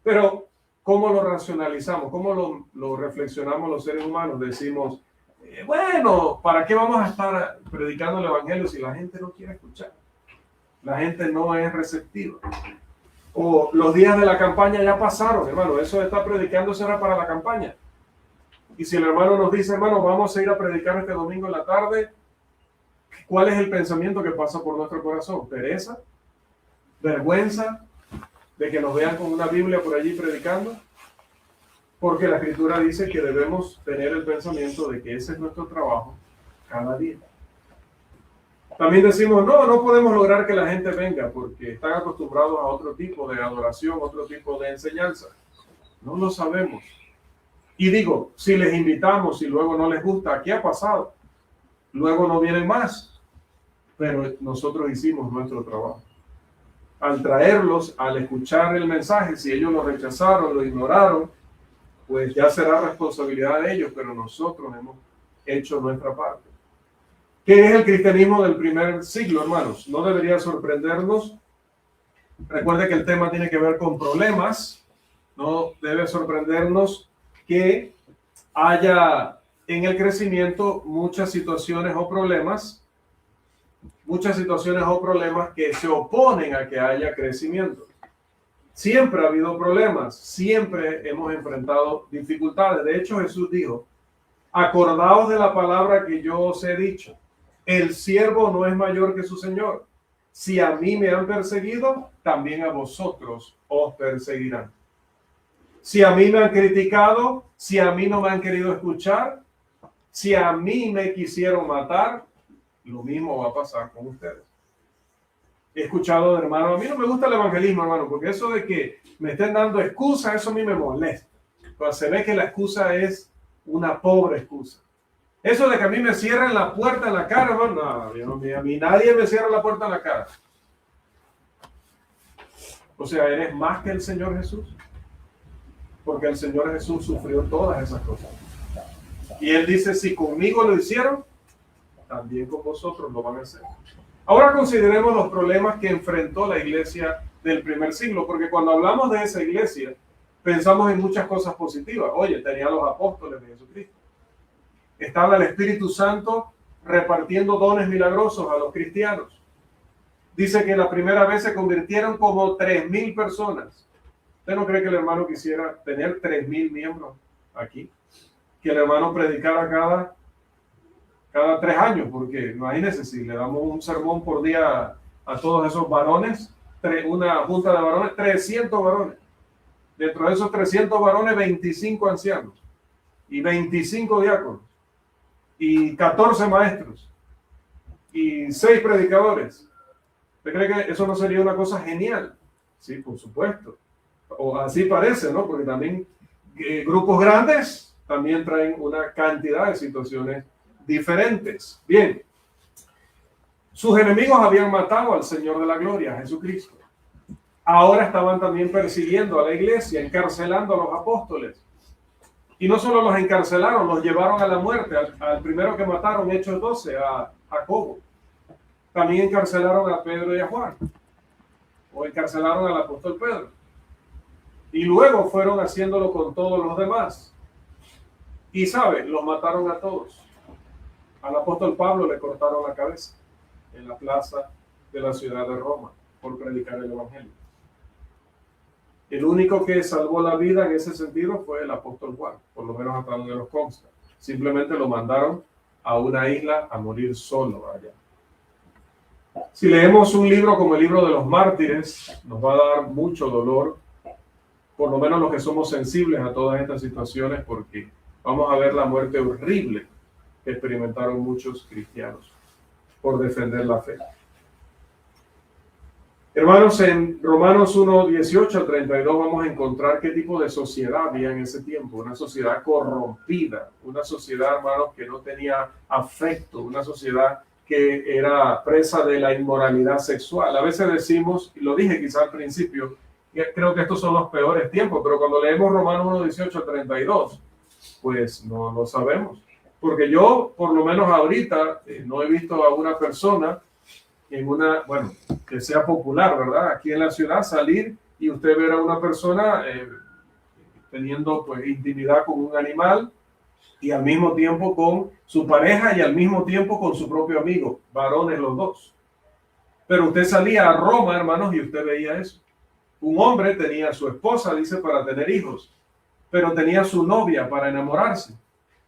Speaker 1: Pero, ¿cómo lo racionalizamos? ¿Cómo lo reflexionamos los seres humanos? Decimos, bueno, ¿para qué vamos a estar predicando el evangelio si la gente no quiere escuchar? La gente no es receptiva. O los días de la campaña ya pasaron, hermano, eso de estar predicando será para la campaña. Y si el hermano nos dice, hermano, vamos a ir a predicar este domingo en la tarde, ¿cuál es el pensamiento que pasa por nuestro corazón? ¿Pereza? ¿Vergüenza de que nos vean con una Biblia por allí predicando? Porque la Escritura dice que debemos tener el pensamiento de que ese es nuestro trabajo cada día. También decimos, no podemos lograr que la gente venga porque están acostumbrados a otro tipo de adoración, otro tipo de enseñanza. No lo sabemos. Y digo, si les invitamos y luego no les gusta, ¿qué ha pasado? Luego no vienen más. Pero nosotros hicimos nuestro trabajo. Al traerlos, al escuchar el mensaje, si ellos lo rechazaron, lo ignoraron, pues ya será responsabilidad de ellos, pero nosotros hemos hecho nuestra parte. ¿Qué es el cristianismo del primer siglo, hermanos? No debería sorprendernos. Recuerde que el tema tiene que ver con problemas. No debe sorprendernos que haya en el crecimiento muchas situaciones o problemas que se oponen a que haya crecimiento. Siempre ha habido problemas, siempre hemos enfrentado dificultades. De hecho, Jesús dijo, acordaos de la palabra que yo os he dicho. El siervo no es mayor que su señor. Si a mí me han perseguido, también a vosotros os perseguirán. Si a mí me han criticado, si a mí no me han querido escuchar, si a mí me quisieron matar, lo mismo va a pasar con ustedes. He escuchado de hermanos, a mí no me gusta el evangelismo, hermano, porque eso de que me estén dando excusas, eso a mí me molesta. Cuando se ve que la excusa es una pobre excusa. Eso de que a mí me cierren la puerta en la cara, hermano, no, a mí nadie me cierra la puerta en la cara. O sea, ¿eres más que el Señor Jesús? Porque el Señor Jesús sufrió todas esas cosas. Y Él dice, si conmigo lo hicieron, también con vosotros lo van a hacer. Ahora consideremos los problemas que enfrentó la iglesia del primer siglo, porque cuando hablamos de esa iglesia, pensamos en muchas cosas positivas. Oye, tenía los apóstoles de Jesucristo. Estaba el Espíritu Santo repartiendo dones milagrosos a los cristianos. Dice que la primera vez se convirtieron como 3,000 personas. ¿Usted no cree que el hermano quisiera tener 3,000 miembros aquí? Que el hermano predicara cada 3 años, porque imagínense, si le damos un sermón por día a todos esos varones, una junta de varones, 300 varones. Dentro de esos 300 varones, 25 ancianos y 25 diáconos y 14 maestros y 6 predicadores. ¿Usted cree que eso no sería una cosa genial? Sí, por supuesto. O así parece, ¿no? Porque también grupos grandes también traen una cantidad de situaciones diferentes. Bien, sus enemigos habían matado al Señor de la Gloria, a Jesucristo. Ahora estaban también persiguiendo a la iglesia, encarcelando a los apóstoles. Y no solo los encarcelaron, los llevaron a la muerte. Al primero que mataron, Hechos 12, a Jacobo. También encarcelaron a Pedro y a Juan. O encarcelaron al apóstol Pedro. Y luego fueron haciéndolo con todos los demás. Y sabe, los mataron a todos. Al apóstol Pablo le cortaron la cabeza en la plaza de la ciudad de Roma por predicar el evangelio. El único que salvó la vida en ese sentido fue el apóstol Juan, por lo menos hasta donde nos consta. Simplemente lo mandaron a una isla a morir solo allá. Si leemos un libro como el libro de los mártires, nos va a dar mucho dolor, por lo menos los que somos sensibles a todas estas situaciones, porque vamos a ver la muerte horrible que experimentaron muchos cristianos por defender la fe. Hermanos, en Romanos 1, 18 al 32 vamos a encontrar qué tipo de sociedad había en ese tiempo. Una sociedad corrompida, una sociedad, hermanos, que no tenía afecto, una sociedad que era presa de la inmoralidad sexual. A veces decimos, y lo dije quizá al principio, creo que estos son los peores tiempos, pero cuando leemos Romanos 1, 18 al 32, pues no lo sabemos. Porque yo, por lo menos ahorita, no he visto a una persona que sea popular, ¿verdad? Aquí en la ciudad, salir y usted ver a una persona teniendo pues intimidad con un animal y al mismo tiempo con su pareja y al mismo tiempo con su propio amigo, varones los dos. Pero usted salía a Roma, hermanos, y usted veía eso. Un hombre tenía a su esposa, dice, para tener hijos, pero tenía a su novia para enamorarse,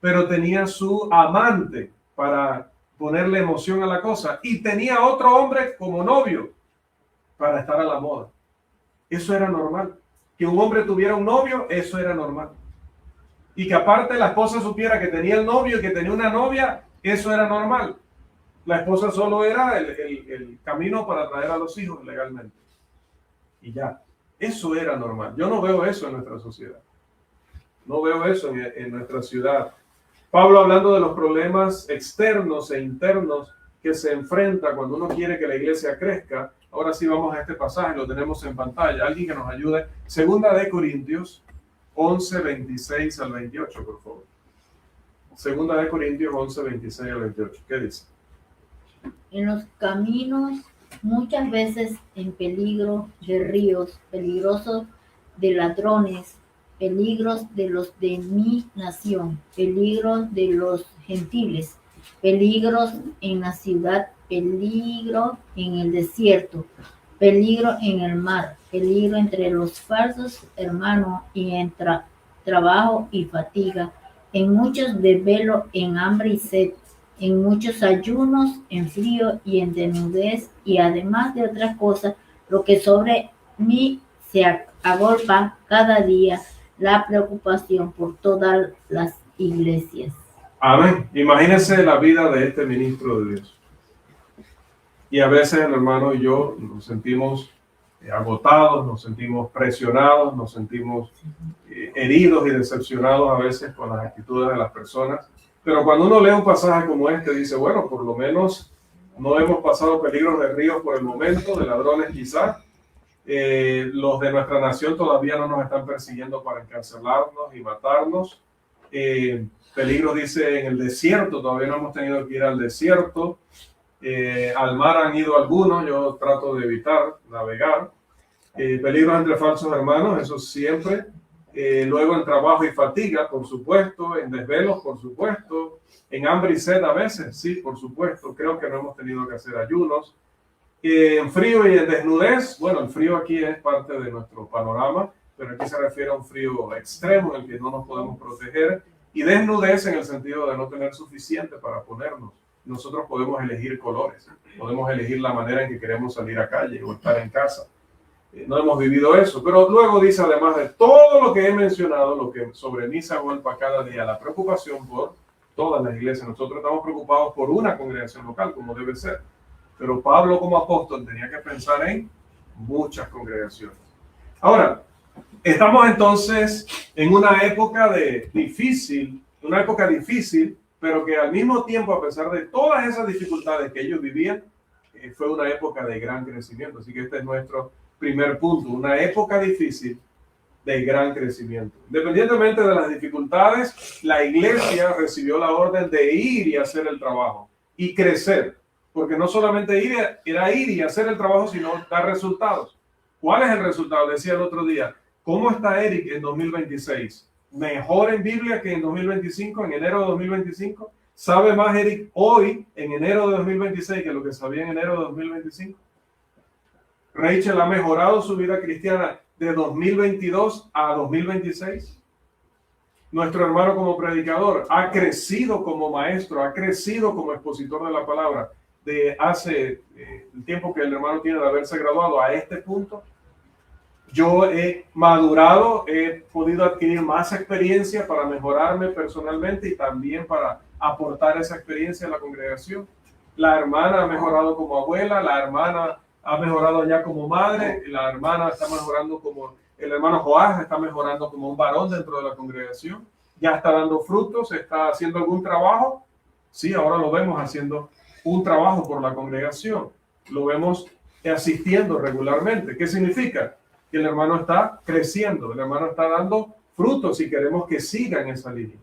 Speaker 1: pero tenía su amante para ponerle emoción a la cosa, y tenía otro hombre como novio para estar a la moda. Eso era normal. Que un hombre tuviera un novio, eso era normal. Y que aparte la esposa supiera que tenía el novio y que tenía una novia, eso era normal. La esposa solo era el camino para traer a los hijos legalmente. Y ya, eso era normal. Yo no veo eso en nuestra sociedad. No veo eso en nuestra ciudad. Pablo, hablando de los problemas externos e internos que se enfrenta cuando uno quiere que la iglesia crezca. Ahora sí vamos a este pasaje, lo tenemos en pantalla. Alguien que nos ayude. Segunda de Corintios 11, 26 al 28, por favor. Segunda de Corintios 11, 26 al 28. ¿Qué dice?
Speaker 2: En los caminos, muchas veces en peligro de ríos, peligrosos de ladrones, peligros de los de mi nación, peligros de los gentiles, peligros en la ciudad, peligro en el desierto, peligro en el mar, peligro entre los falsos hermanos y en trabajo y fatiga, en muchos desvelos, en hambre y sed, en muchos ayunos, en frío y en desnudez, y además de otras cosas, lo que sobre mí se agolpa cada día, la preocupación por todas las iglesias.
Speaker 1: Amén. Imagínense la vida de este ministro de Dios. Y a veces el hermano y yo nos sentimos agotados, nos sentimos presionados, nos sentimos heridos y decepcionados a veces con las actitudes de las personas. Pero cuando uno lee un pasaje como este, dice, bueno, por lo menos no hemos pasado peligros de ríos por el momento, de ladrones quizás. Los de nuestra nación todavía no nos están persiguiendo para encarcelarnos y matarnos. Peligros, dice, en el desierto, todavía no hemos tenido que ir al desierto. Al mar han ido algunos, yo trato de evitar navegar. Peligros entre falsos hermanos, eso siempre. Luego en trabajo y fatiga, por supuesto, en desvelos, por supuesto, en hambre y sed a veces, sí, por supuesto. Creo que no hemos tenido que hacer ayunos. En frío y en desnudez, bueno, el frío aquí es parte de nuestro panorama, pero aquí se refiere a un frío extremo en el que no nos podemos proteger, y desnudez en el sentido de no tener suficiente para ponernos. Nosotros podemos elegir colores, podemos elegir la manera en que queremos salir a calle o estar en casa. No hemos vivido eso, pero luego dice, además de todo lo que he mencionado, lo que sobre mí se agolpa cada día, la preocupación por todas las iglesias. Nosotros estamos preocupados por una congregación local, como debe ser. Pero Pablo como apóstol tenía que pensar en muchas congregaciones. Ahora, estamos entonces en una época difícil, pero que al mismo tiempo, a pesar de todas esas dificultades que ellos vivían, fue una época de gran crecimiento. Así que este es nuestro primer punto, una época difícil de gran crecimiento. Independientemente de las dificultades, la iglesia recibió la orden de ir y hacer el trabajo y crecer. Porque no solamente era ir y hacer el trabajo, sino dar resultados. ¿Cuál es el resultado? Decía el otro día, ¿cómo está Eric en 2026? ¿Mejor en Biblia que en 2025, en enero de 2025? ¿Sabe más Eric hoy, en enero de 2026, que lo que sabía en enero de 2025? Rachel ha mejorado su vida cristiana de 2022 a 2026. Nuestro hermano como predicador ha crecido como maestro, ha crecido como expositor de la palabra. De hace el tiempo que el hermano tiene de haberse graduado a este punto, yo he madurado, he podido adquirir más experiencia para mejorarme personalmente y también para aportar esa experiencia a la congregación. La hermana ha mejorado como abuela, la hermana ha mejorado ya como madre, la hermana está mejorando como, el hermano Joás está mejorando como un varón dentro de la congregación, ya está dando frutos, está haciendo algún trabajo. Sí, ahora lo vemos haciendo un trabajo por la congregación. Lo vemos asistiendo regularmente. ¿Qué significa? Que el hermano está creciendo, el hermano está dando frutos y queremos que siga en esa línea.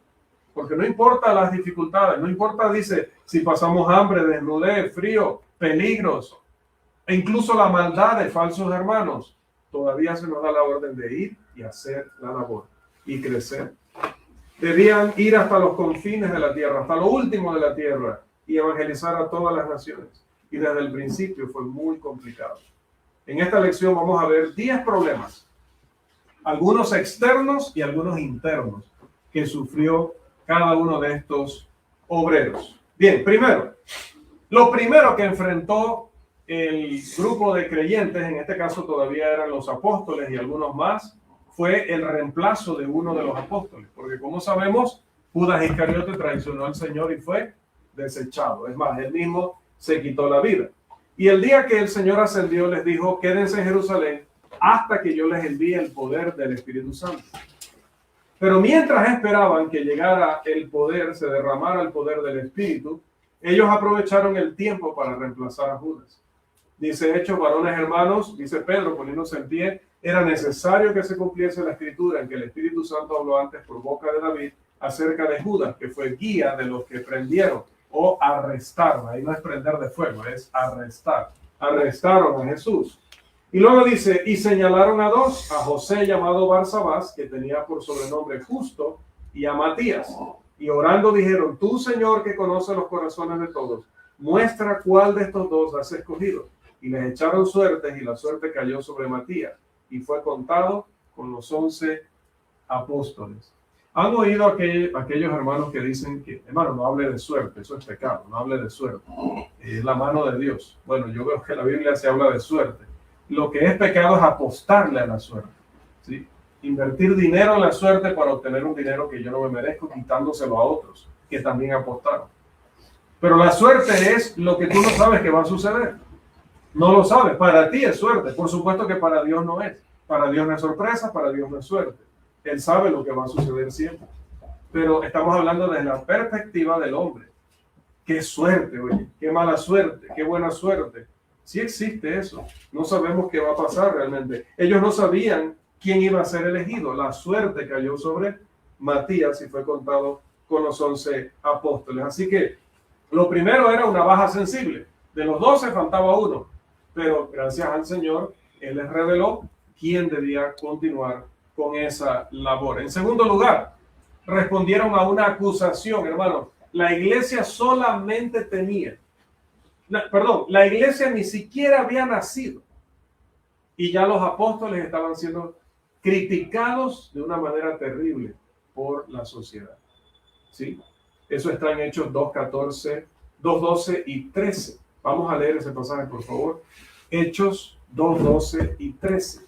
Speaker 1: Porque no importa las dificultades, no importa, dice, si pasamos hambre, desnudez, frío, peligros, e incluso la maldad de falsos hermanos, todavía se nos da la orden de ir y hacer la labor y crecer. Debían ir hasta los confines de la tierra, hasta lo último de la tierra, y evangelizar a todas las naciones. Y desde el principio fue muy complicado. En esta lección vamos a ver 10 problemas, algunos externos y algunos internos, que sufrió cada uno de estos obreros. Bien, lo primero que enfrentó el grupo de creyentes, en este caso todavía eran los apóstoles y algunos más, fue el reemplazo de uno de los apóstoles, porque como sabemos, Judas Iscariote traicionó al Señor y fue desechado. Es más, él mismo se quitó la vida. Y el día que el Señor ascendió, les dijo, quédense en Jerusalén hasta que yo les envíe el poder del Espíritu Santo. Pero mientras esperaban que llegara el poder, se derramara el poder del Espíritu, ellos aprovecharon el tiempo para reemplazar a Judas. Dice Hechos, varones hermanos, dice Pedro, poniéndose en pie, era necesario que se cumpliese la escritura en que el Espíritu Santo habló antes por boca de David acerca de Judas, que fue guía de los que prendieron o arrestaron. Ahí no es prender de fuego, es arrestar. Arrestaron a Jesús. Y luego dice, y señalaron a dos, a José llamado Barsabás, que tenía por sobrenombre Justo, y a Matías. Y orando dijeron, tú, Señor, que conoces los corazones de todos, muestra cuál de estos dos has escogido. Y les echaron suertes, y la suerte cayó sobre Matías, y fue contado con los 11 apóstoles. ¿Han oído aquellos hermanos que dicen que, hermano, no hable de suerte, eso es pecado, no hable de suerte, es la mano de Dios? Bueno, yo veo que la Biblia se habla de suerte. Lo que es pecado es apostarle a la suerte, ¿sí? Invertir dinero en la suerte para obtener un dinero que yo no me merezco, quitándoselo a otros que también apostaron. Pero la suerte es lo que tú no sabes que va a suceder. No lo sabes. Para ti es suerte. Por supuesto que para Dios no es. Para Dios no es sorpresa, para Dios no es suerte. Él sabe lo que va a suceder siempre. Pero estamos hablando desde la perspectiva del hombre. Qué suerte, oye, qué mala suerte, qué buena suerte. Sí existe eso. No sabemos qué va a pasar realmente. Ellos no sabían quién iba a ser elegido. La suerte cayó sobre Matías y fue contado con los 11 apóstoles. Así que lo primero era una baja sensible. De los 12 faltaba uno. Pero gracias al Señor, Él les reveló quién debía continuar con esa labor. En segundo lugar, respondieron a una acusación, hermano. La iglesia solamente tenía, la iglesia ni siquiera había nacido y ya los apóstoles estaban siendo criticados de una manera terrible por la sociedad. ¿Sí? Eso está en Hechos 2:14, 2:12 y 13. Vamos a leer ese pasaje, por favor. Hechos 2:12 y 13.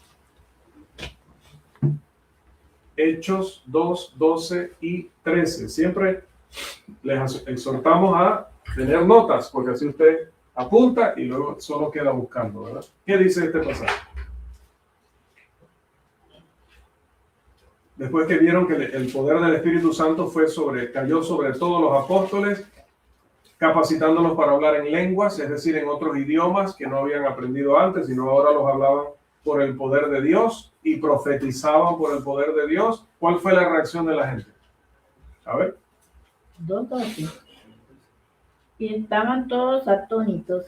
Speaker 1: Hechos 2:12 y 13. Siempre les exhortamos a tener notas, porque así usted apunta y luego solo queda buscando, ¿verdad? ¿Qué dice este pasaje? Después que vieron que el poder del Espíritu Santo cayó sobre todos los apóstoles, capacitándolos para hablar en lenguas, es decir, en otros idiomas que no habían aprendido antes, sino ahora los hablaban por el poder de Dios y profetizaban por el poder de Dios. ¿Cuál fue la reacción de la gente? A ver.
Speaker 2: 2:12. Y estaban todos atónitos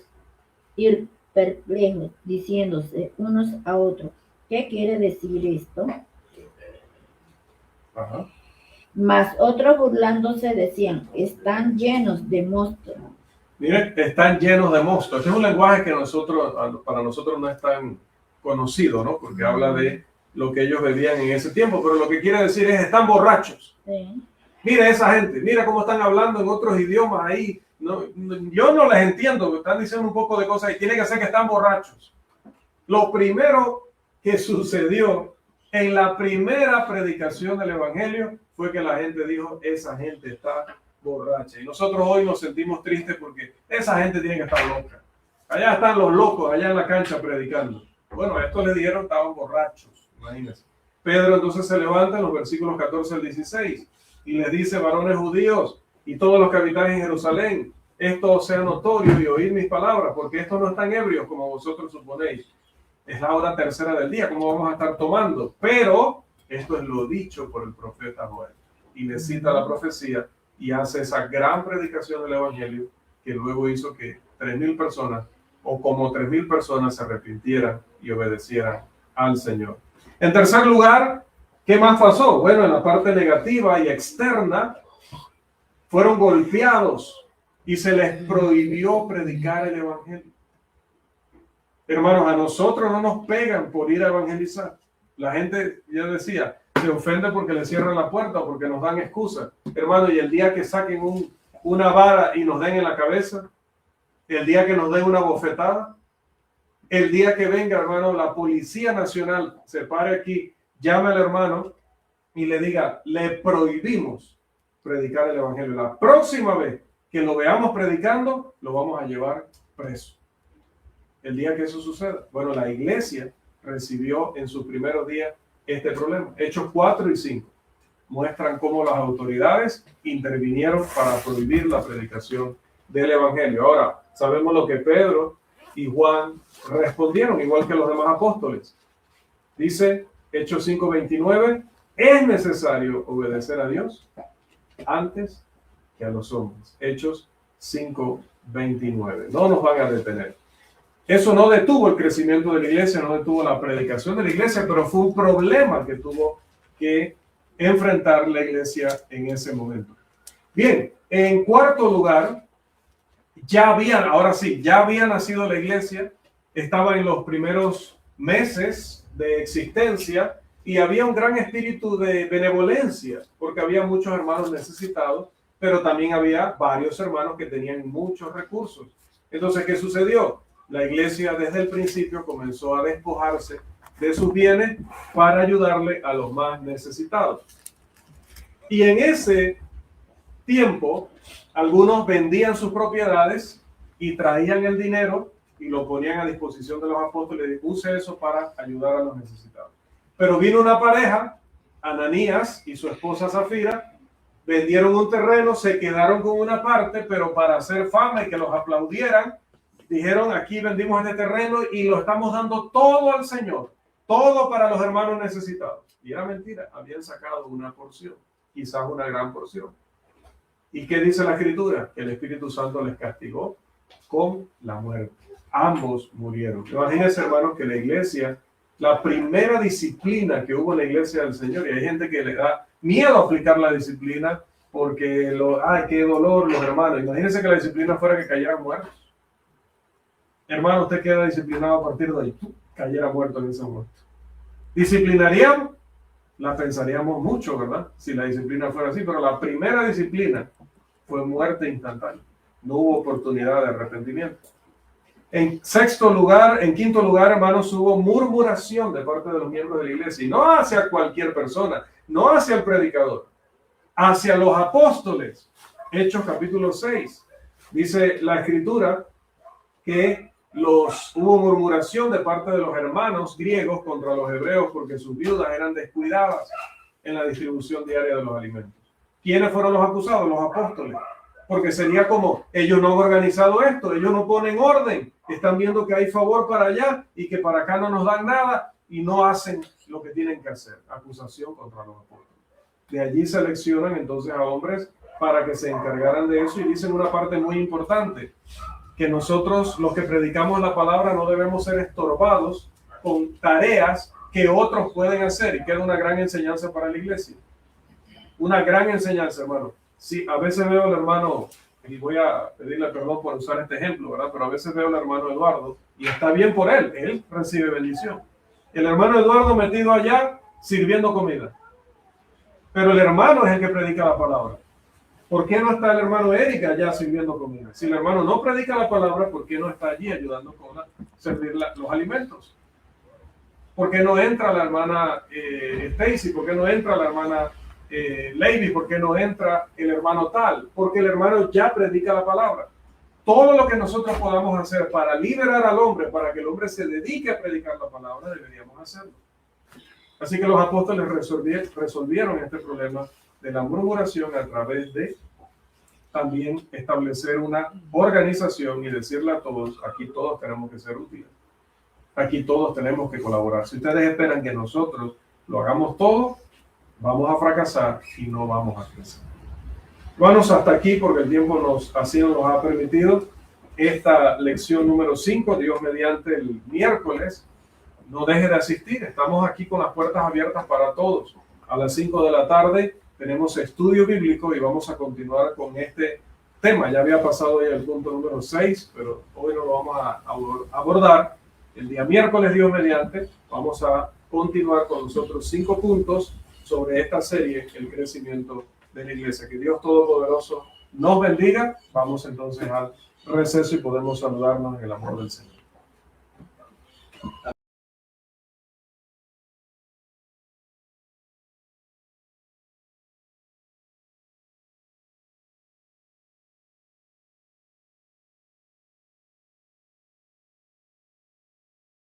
Speaker 2: y perplejos, diciéndose unos a otros, ¿qué quiere decir esto?
Speaker 1: Ajá.
Speaker 2: Mas otros burlándose decían, están llenos de mosto.
Speaker 1: Miren, están llenos de mosto. Este es un lenguaje que para nosotros no es tan conocido, ¿no? Porque habla de lo que ellos bebían en ese tiempo, pero lo que quiere decir es, están borrachos.
Speaker 2: Sí.
Speaker 1: Mira esa gente, mira cómo están hablando en otros idiomas ahí. No, yo no les entiendo, me están diciendo un poco de cosas y tiene que ser que están borrachos. Lo primero que sucedió en la primera predicación del Evangelio fue que la gente dijo, esa gente está borracha. Y nosotros hoy nos sentimos tristes porque esa gente tiene que estar loca. Allá están los locos, allá en la cancha predicando. Bueno, a esto le dijeron estaban borrachos, imagínense. Pedro entonces se levanta en los versículos 14 al 16 y les dice, varones judíos y todos los que habitáis en Jerusalén, esto sea notorio y oíd mis palabras, porque estos no están ebrios como vosotros suponéis. Es la hora tercera del día, ¿cómo vamos a estar tomando? Pero esto es lo dicho por el profeta Joel. Y le cita la profecía y hace esa gran predicación del Evangelio que luego hizo que 3,000 personas, o como 3,000 personas, se arrepintieran y obedecieran al Señor. En tercer lugar, ¿qué más pasó? Bueno, en la parte negativa y externa, fueron golpeados y se les prohibió predicar el Evangelio. Hermanos, a nosotros no nos pegan por ir a evangelizar. La gente, ya decía, se ofende porque le cierran la puerta o porque nos dan excusas. Hermano, y el día que saquen una vara y nos den en la cabeza, el día que nos den una bofetada, el día que venga, hermano, la Policía Nacional se pare aquí, llame al hermano y le diga, le prohibimos predicar el Evangelio. La próxima vez que lo veamos predicando, lo vamos a llevar preso. El día que eso suceda, bueno, la iglesia recibió en sus primeros días este problema. Hechos 4 y 5 muestran cómo las autoridades intervinieron para prohibir la predicación del Evangelio. Ahora, sabemos lo que Pedro y Juan respondieron, igual que los demás apóstoles. Dice Hechos 5:29, es necesario obedecer a Dios antes que a los hombres. Hechos 5:29. No nos van a detener. Eso no detuvo el crecimiento de la iglesia, no detuvo la predicación de la iglesia, pero fue un problema que tuvo que enfrentar la iglesia en ese momento. Bien, en cuarto lugar, ya había nacido la iglesia, estaba en los primeros meses de existencia y había un gran espíritu de benevolencia, porque había muchos hermanos necesitados, pero también había varios hermanos que tenían muchos recursos. Entonces, ¿qué sucedió? La iglesia desde el principio comenzó a despojarse de sus bienes para ayudarle a los más necesitados. Y en ese tiempo, algunos vendían sus propiedades y traían el dinero y lo ponían a disposición de los apóstoles. Use eso para ayudar a los necesitados. Pero vino una pareja, Ananías y su esposa Zafira, vendieron un terreno, se quedaron con una parte, pero para hacer fama y que los aplaudieran, dijeron: aquí vendimos este terreno y lo estamos dando todo al Señor, todo para los hermanos necesitados. Y era mentira, habían sacado una porción, quizás una gran porción. ¿Y qué dice la Escritura? Que el Espíritu Santo les castigó con la muerte. Ambos murieron. Imagínense, hermanos, que la iglesia, la primera disciplina que hubo en la iglesia del Señor, y hay gente que le da miedo a aplicar la disciplina porque, ay, qué dolor los hermanos. Imagínense que la disciplina fuera que cayeran muertos. Hermano, usted queda disciplinado a partir de ahí, cayera muerto en ese momento. ¿Disciplinaríamos? La pensaríamos mucho, ¿verdad? Si la disciplina fuera así, pero la primera disciplina fue muerte instantánea. No hubo oportunidad de arrepentimiento. En quinto lugar, hermanos, hubo murmuración de parte de los miembros de la iglesia, y no hacia cualquier persona, no hacia el predicador, hacia los apóstoles. Hechos capítulo 6, dice la Escritura que hubo murmuración de parte de los hermanos griegos contra los hebreos porque sus viudas eran descuidadas en la distribución diaria de los alimentos. ¿Quiénes fueron los acusados? Los apóstoles. Porque sería como: ellos no han organizado esto, ellos no ponen orden, están viendo que hay favor para allá y que para acá no nos dan nada y no hacen lo que tienen que hacer. Acusación contra los apóstoles. De allí seleccionan entonces a hombres para que se encargaran de eso, y dicen una parte muy importante: que nosotros, los que predicamos la palabra, no debemos ser estorbados con tareas que otros pueden hacer, y queda una gran enseñanza para la iglesia. Una gran enseñanza, hermano. Sí, a veces veo al hermano, y voy a pedirle perdón por usar este ejemplo, ¿verdad? Pero a veces veo al hermano Eduardo, y está bien por él recibe bendición. El hermano Eduardo metido allá sirviendo comida. Pero el hermano es el que predica la palabra. ¿Por qué no está el hermano Erika allá sirviendo comida? Si el hermano no predica la palabra, ¿por qué no está allí ayudando con servir los alimentos? ¿Por qué no entra la hermana Stacy? ¿Por qué no entra la hermana Lady? ¿Por qué no entra el hermano tal? Porque el hermano ya predica la palabra. Todo lo que nosotros podamos hacer para liberar al hombre, para que el hombre se dedique a predicar la palabra, deberíamos hacerlo. Así que los apóstoles resolvieron este problema de la murmuración a través de también establecer una organización y decirle a todos: aquí todos tenemos que ser útiles, aquí todos tenemos que colaborar. Si ustedes esperan que nosotros lo hagamos todo, vamos a fracasar y no vamos a crecer. Vamos hasta aquí porque el tiempo así nos ha permitido. Esta lección número 5, Dios mediante, el miércoles. No deje de asistir, estamos aquí con las puertas abiertas para todos. A las 5 de la tarde tenemos estudio bíblico y vamos a continuar con este tema. Ya había pasado ya el punto número 6, pero hoy no lo vamos a abordar. El día miércoles, Dios mediante, vamos a continuar con los otros 5 puntos sobre esta serie, el crecimiento de la iglesia. Que Dios Todopoderoso nos bendiga. Vamos entonces al receso y podemos saludarnos en el amor del Señor.